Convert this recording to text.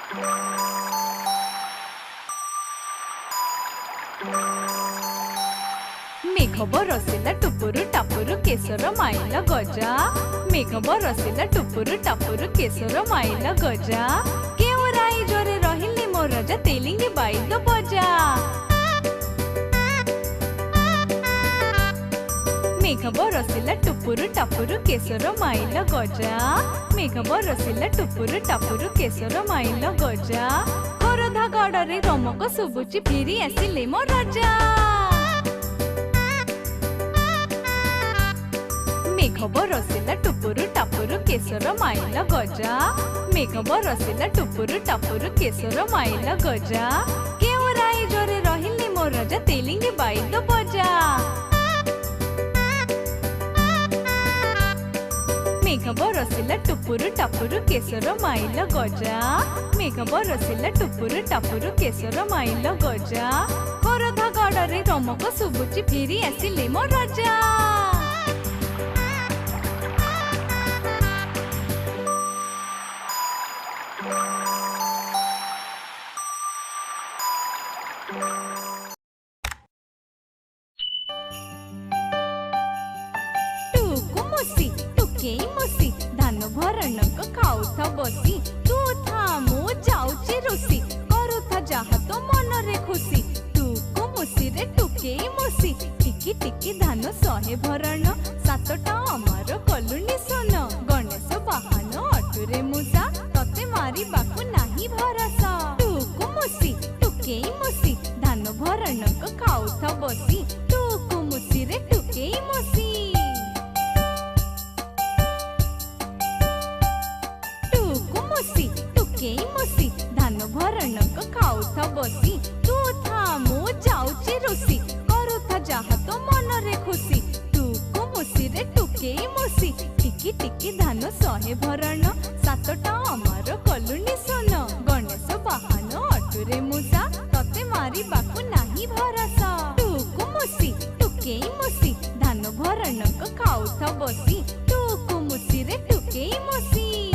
मेघ बरसिला टुपुरु टापुरु केसर माइल गजा। मेघ बरसिला टुपुरु टापुरु केसर माइल गजा। केवराई जोरे रहिली मो रजा तेलिंगी बाइल बजा। मेघ बरसिला टुपुरु टापुरु केसर माइल गजा। मेघ बरसिला टुपुरु टापुरु केसर माइल गजा। कोरधा गड़रे रमक सुबुची फिरी आसिले मो रजा। मेघ बरसिला टुपुरु टापुरु केसर माइल गजा। मेघ बरसिला टुपुरु टापुरु केसर माइल गजा। केवराई जोरे रहिली मो रजा तेलिंगी बाइल बजा। मेघ बरसिला टुपुरु टापुरु केसर माइल गजा। मेघ बरसिला टुपुरु टापुरु केसर माइल गजा। कोरधा गड़रे रमक सुबुची फिरी आसिले मो रजा। टुकु मुसी टुके मुसी धान भरणक खाउथा बसी। तू था मु जाउची रुसी करूथा जहा तो मन रे खुशी। टुकु मुसी रे टुके मुसी टिकी टिकी धान सहे भरण। सातटा अमर कलुनी सोन गणेश बाहन अटुरे मुसा तते मारी बाकु नाही भरसा। टुकु मुसी टुके मुसी धान भरणक खाउथा बसी। टुकु मुसी रे टुके मुसी। टुकु मुसी टुके मुसी धान भरणक खाउथा बसी। तू था मु जाउची रुसी करूथा जहा तो मन रे खुशी। टुकु मुसी रे टुके मुसी टिकी टिकी धान सहे भरण। सातटा अमर कलुनी सोन गणेश बाहन अटुरे मुसा तते मारी बाकु नाही भरसा। टुकु मुसी टुके मुसी धान भरणक खाउथा बसी। टुकु मुसी रे टुके मुसी।